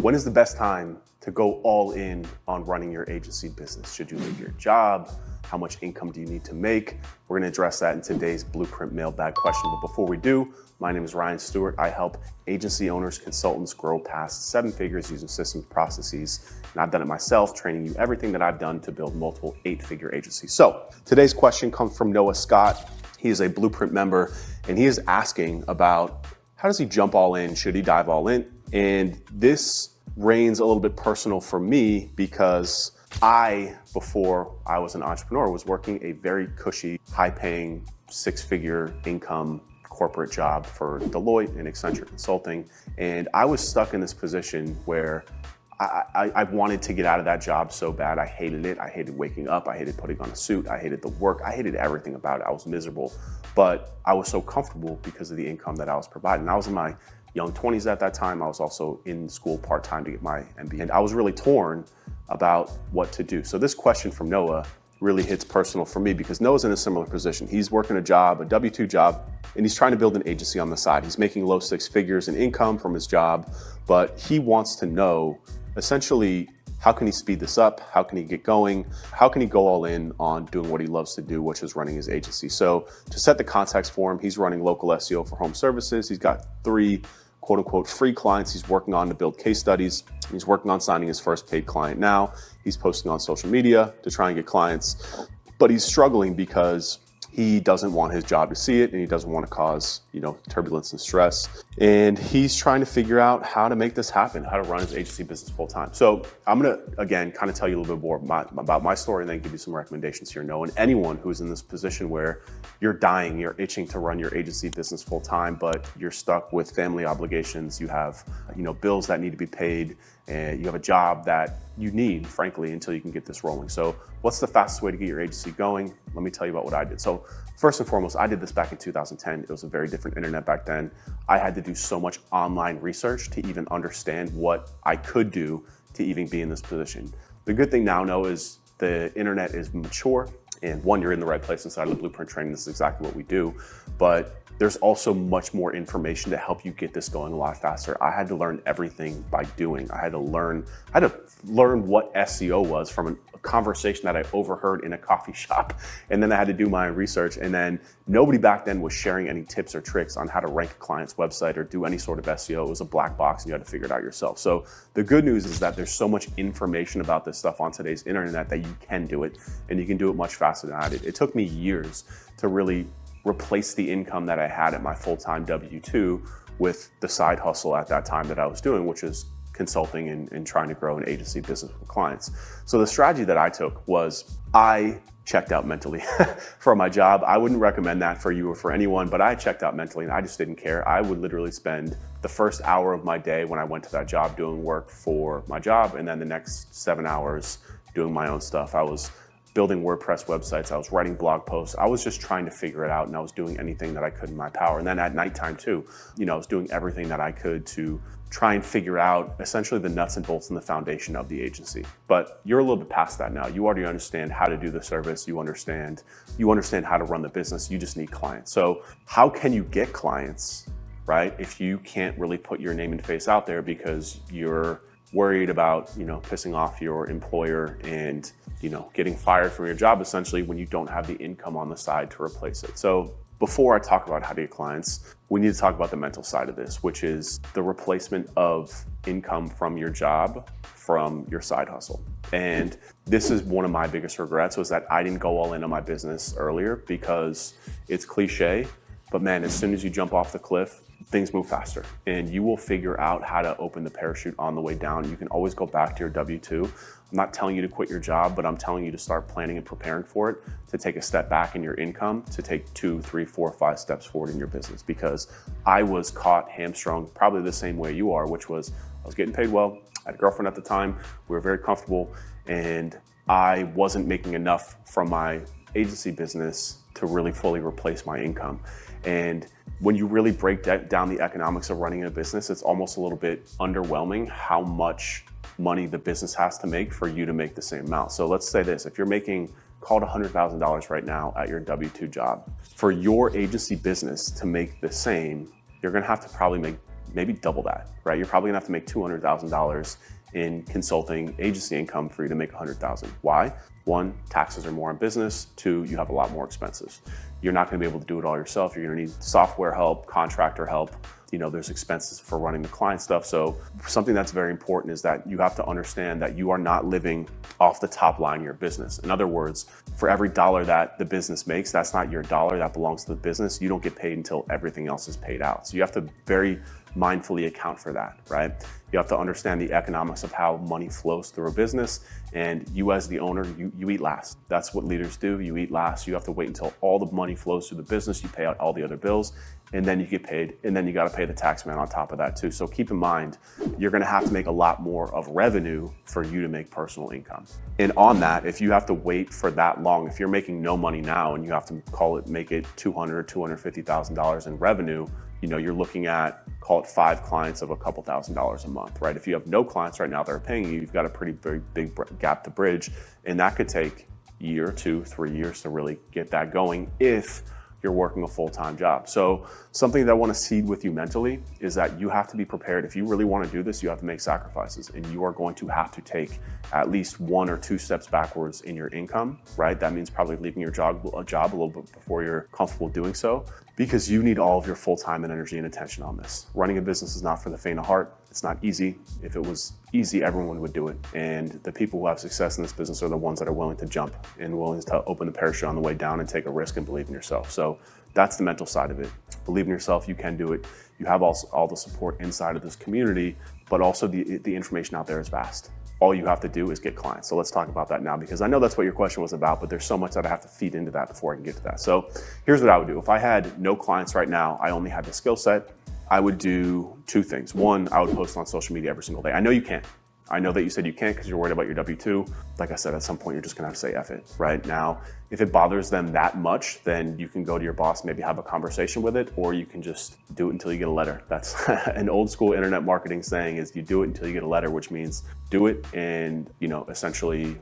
When is the best time to go all in on running your agency business? Should you leave your job? How much income do you need to make? We're gonna address that in today's Blueprint Mailbag question. But before we do, my name is Ryan Stewart. I help agency owners, consultants grow past 7 figures using systems, processes, and I've done it myself, training you everything that I've done to build multiple 8-figure agencies. So today's question comes from Noah Scott. He is a Blueprint member, and he is asking about how does he jump all in? Should he dive all in? And this reigns a little bit personal for me because before I was an entrepreneur, was working a very cushy, high-paying, 6-figure income corporate job for Deloitte and Accenture Consulting. And I was stuck in this position where I wanted to get out of that job so bad. I hated it. I hated waking up. I hated putting on a suit. I hated the work. I hated everything about it. I was miserable, but I was so comfortable because of the income that I was providing. I was in my young 20s at that time. I was also in school part-time to get my MBA. And I was really torn about what to do. So this question from Noah really hits personal for me because Noah's in a similar position. He's working a job, a W-2 job, and he's trying to build an agency on the side. He's making low 6 figures in income from his job, but he wants to know essentially, how can he speed this up? How can he get going? How can he go all in on doing what he loves to do, which is running his agency? So to set the context for him, he's running local SEO for home services. He's got 3 quote unquote free clients he's working on to build case studies. He's working on signing his first paid client now. He's posting on social media to try and get clients, but he's struggling because he doesn't want his job to see it and he doesn't want to cause, turbulence and stress. And he's trying to figure out how to make this happen, how to run his agency business full time. So I'm going to, again, kind of tell you a little bit more about my story and then give you some recommendations here, Noah. And anyone who's in this position where you're itching to run your agency business full time, but you're stuck with family obligations, you have, bills that need to be paid, and you have a job that you need, frankly, until you can get this rolling. So what's the fastest way to get your agency going? Let me tell you about what I did. So first and foremost, I did this back in 2010. It was a very different internet back then. I had to do so much online research to even understand what I could do to even be in this position. The good thing now, Noah, is the internet is mature. And one, you're in the right place inside of the Blueprint training. This is exactly what we do. But there's also much more information to help you get this going a lot faster. I had to learn everything by doing. I had to learn what SEO was from a conversation that I overheard in a coffee shop. And then I had to do my own research. And then nobody back then was sharing any tips or tricks on how to rank a client's website or do any sort of SEO. It was a black box and you had to figure it out yourself. So the good news is that there's so much information about this stuff on today's internet that you can do it and you can do it much faster than I did. It took me years to really replace the income that I had at my full-time W-2 with the side hustle at that time that I was doing, which is consulting and trying to grow an agency business with clients. So the strategy that I took was I checked out mentally from my job. I wouldn't recommend that for you or for anyone, but I checked out mentally and I just didn't care. I would literally spend the first hour of my day when I went to that job doing work for my job, and then the next 7 hours doing my own stuff. I was building WordPress websites, I was writing blog posts. I was just trying to figure it out and I was doing anything that I could in my power. And then at nighttime too, I was doing everything that I could to try and figure out essentially the nuts and bolts and the foundation of the agency. But you're a little bit past that now. You already understand how to do the service. You understand how to run the business. You just need clients. So how can you get clients, right? If you can't really put your name and face out there because you're worried about, pissing off your employer and, getting fired from your job essentially when you don't have the income on the side to replace it. So before I talk about how to get clients, we need to talk about the mental side of this, which is the replacement of income from your job from your side hustle. And this is one of my biggest regrets, was that I didn't go all in on my business earlier, because it's cliche, but man, as soon as you jump off the cliff, things move faster and you will figure out how to open the parachute on the way down. You can always go back to your W-2. I'm not telling you to quit your job, but I'm telling you to start planning and preparing for it, to take a step back in your income, to take 2, 3, 4, 5 steps forward in your business. Because I was caught hamstrung probably the same way you are, which was I was getting paid well. I had a girlfriend at the time. We were very comfortable and I wasn't making enough from my agency business to really fully replace my income. And when you really break down the economics of running a business, it's almost a little bit underwhelming how much money the business has to make for you to make the same amount. So let's say this, if you're making, call it $100,000 right now at your W-2 job, for your agency business to make the same, you're gonna have to probably make maybe double that, right? You're probably gonna have to make $200,000 in consulting agency income for you to make 100,000. Why? One, taxes are more on business. Two, you have a lot more expenses. You're not gonna be able to do it all yourself. You're gonna need software help, contractor help. There's expenses for running the client stuff. So something that's very important is that you have to understand that you are not living off the top line of your business. In other words, for every dollar that the business makes, that's not your dollar, that belongs to the business. You don't get paid until everything else is paid out. So you have to very mindfully account for that, right? You have to understand the economics of how money flows through a business, and you as the owner, you eat last. That's what leaders do, you eat last. You have to wait until all the money flows through the business, you pay out all the other bills, and then you get paid, and then you gotta pay the tax man on top of that too. So keep in mind, you're gonna have to make a lot more of revenue for you to make personal income. And on that, if you have to wait for that long, if you're making no money now and you have to make it $200,000 or $250,000 in revenue, you're looking at, call it 5 clients of a couple $1,000s a month, right? If you have no clients right now that are paying you, you've got a very big gap to bridge, and that could take a year, 2, 3 years to really get that going if you're working a full-time job. So something that I want to seed with you mentally is that you have to be prepared. If you really want to do this, you have to make sacrifices, and you are going to have to take at least 1 or 2 steps backwards in your income, right? That means probably leaving your job a little bit before you're comfortable doing so, because you need all of your full time and energy and attention on this. Running a business is not for the faint of heart. It's not easy. If it was easy, everyone would do it. And the people who have success in this business are the ones that are willing to jump and willing to open the parachute on the way down and take a risk and believe in yourself. So that's the mental side of it. Believe in yourself, you can do it. You have also all the support inside of this community, but also the information out there is vast. All you have to do is get clients. So let's talk about that now, because I know that's what your question was about, but there's so much that I have to feed into that before I can get to that. So here's what I would do. If I had no clients right now, I only had the skill set, I would do 2 things. One, I would post on social media every single day. I know you can't. I know that you said you can't because you're worried about your W-2. Like I said, at some point, you're just gonna have to say F it, right? Now, if it bothers them that much, then you can go to your boss, maybe have a conversation with it, or you can just do it until you get a letter. That's an old school internet marketing saying, is you do it until you get a letter, which means do it and, essentially,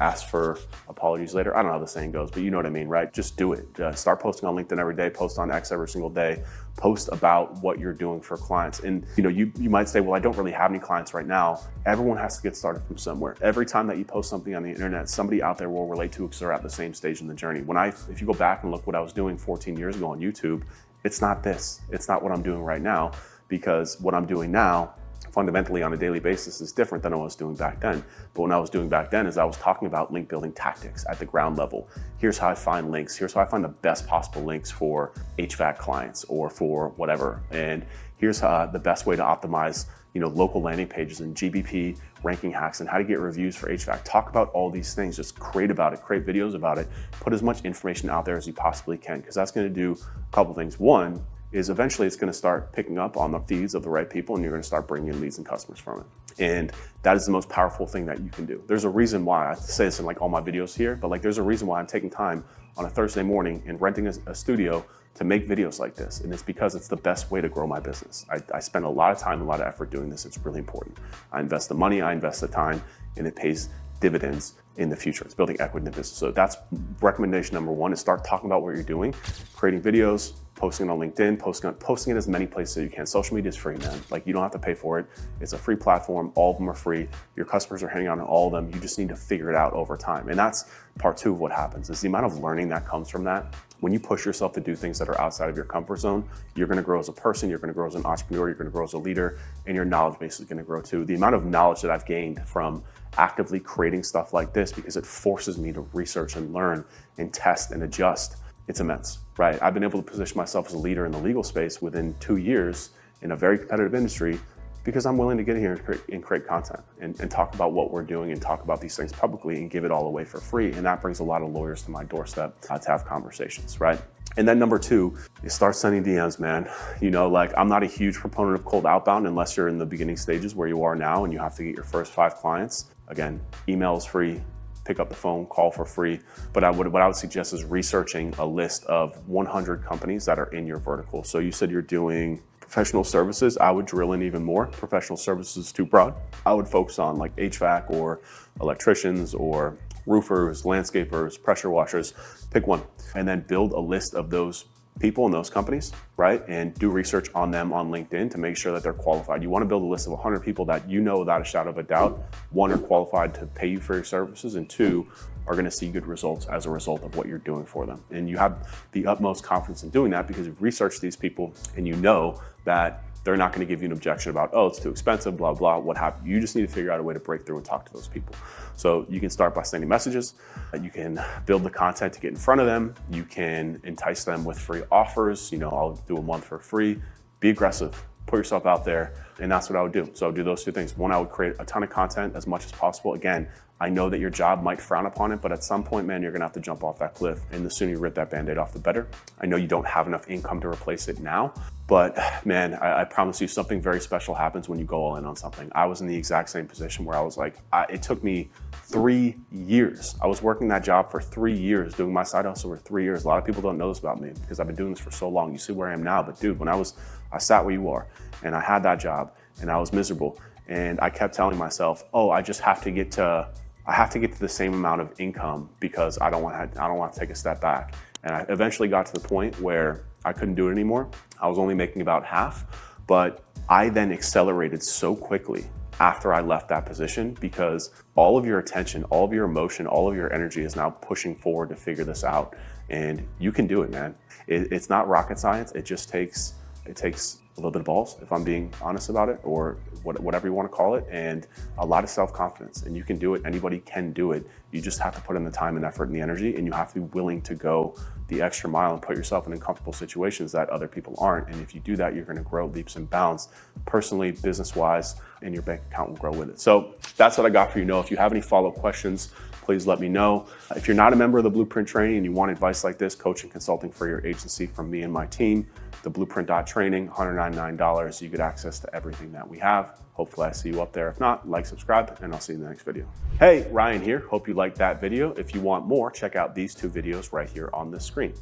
ask for apologies later. I don't know how the saying goes, but you know what I mean, right? Just do it. Start posting on LinkedIn every day, post on X every single day, post about what you're doing for clients. And you might say, well, I don't really have any clients right now. Everyone has to get started from somewhere. Every time that you post something on the internet, somebody out there will relate to it because they're at the same stage in the journey. If you go back and look what I was doing 14 years ago on YouTube, it's not this. It's not what I'm doing right now, because what I'm doing now fundamentally on a daily basis is different than I was doing back then. But what I was doing back then is I was talking about link building tactics at the ground level. Here's how I find links. Here's how I find the best possible links for HVAC clients or for whatever. And here's the best way to optimize local landing pages and GBP ranking hacks and how to get reviews for HVAC. Talk about all these things, just create about it, create videos about it, put as much information out there as you possibly can, because that's gonna do a couple things. One is eventually it's gonna start picking up on the feeds of the right people, and you're gonna start bringing in leads and customers from it. And that is the most powerful thing that you can do. There's a reason why, I say this in all my videos here, but there's a reason why I'm taking time on a Thursday morning and renting a studio to make videos like this. And it's because it's the best way to grow my business. I spend a lot of time, a lot of effort doing this. It's really important. I invest the money, I invest the time, and it pays dividends in the future. It's building equity in the business. So that's recommendation number 1, is start talking about what you're doing, creating videos, posting it on LinkedIn, posting it as many places as you can. Social media is free, man. You don't have to pay for it. It's a free platform. All of them are free. Your customers are hanging on to all of them. You just need to figure it out over time. And that's part 2 of what happens, is the amount of learning that comes from that. When you push yourself to do things that are outside of your comfort zone, you're gonna grow as a person, you're gonna grow as an entrepreneur, you're gonna grow as a leader, and your knowledge base is gonna grow too. The amount of knowledge that I've gained from actively creating stuff like this, because it forces me to research and learn and test and adjust, it's immense, right? I've been able to position myself as a leader in the legal space within 2 years in a very competitive industry, because I'm willing to get in here and create content and talk about what we're doing and talk about these things publicly and give it all away for free. And that brings a lot of lawyers to my doorstep to have conversations, right? And then number 2 is start sending DMs, man. I'm not a huge proponent of cold outbound unless you're in the beginning stages where you are now and you have to get your first 5 clients. Again, email is free, pick up the phone, call for free. But what I would suggest is researching a list of 100 companies that are in your vertical. So you said you're doing professional services. I would drill in even more. Professional services is too broad. I would focus on HVAC or electricians or roofers, landscapers, pressure washers. Pick one, and then build a list of those people in those companies, right? And do research on them on LinkedIn to make sure that they're qualified. You want to build a list of 100 people that you know without a shadow of a doubt, one, are qualified to pay you for your services, and two, are going to see good results as a result of what you're doing for them. And you have the utmost confidence in doing that because you've researched these people and you know that they're not going to give you an objection about, oh, it's too expensive, blah, blah, what have you. You just need to figure out a way to break through and talk to those people. So you can start by sending messages. You can build the content to get in front of them. You can entice them with free offers. You know, I'll do a month for free. Be aggressive. Put yourself out there. And that's what I would do. So I would do those two things. One, I would create a ton of content as much as possible. Again, I know that your job might frown upon it, but at some point, man, you're gonna have to jump off that cliff. And the sooner you rip that Band-Aid off, the better. I know you don't have enough income to replace it now, but man, I promise you something very special happens when you go all in on something. I was in the exact same position where I was like, it took me 3 years. I was working that job for 3 years, doing my side hustle for 3 years. A lot of people don't know this about me because I've been doing this for so long. You see where I am now, but dude, when I sat where you are and I had that job and I was miserable and I kept telling myself, oh, I have to get to the same amount of income because I don't want to take a step back. And I eventually got to the point where I couldn't do it anymore. I was only making about half, but I then accelerated so quickly after I left that position because all of your attention, all of your emotion, all of your energy is now pushing forward to figure this out. And you can do it, man. It's not rocket science. It takes a little bit of balls, if I'm being honest about it, or whatever you want to call it, and a lot of self-confidence. And you can do it. Anybody can do it. You just have to put in the time and effort and the energy, and you have to be willing to go the extra mile and put yourself in uncomfortable situations that other people aren't. And if you do that, you're going to grow leaps and bounds, personally, business-wise, and your bank account will grow with it. So that's what I got for you. If you have any follow-up questions, please let me know. If you're not a member of the Blueprint Training and you want advice like this, coaching, consulting for your agency from me and my team, the Blueprint.training, $199. You get access to everything that we have. Hopefully I see you up there. If not, like, subscribe, and I'll see you in the next video. Hey, Ryan here. Hope you liked that video. If you want more, check out these two videos right here on this screen.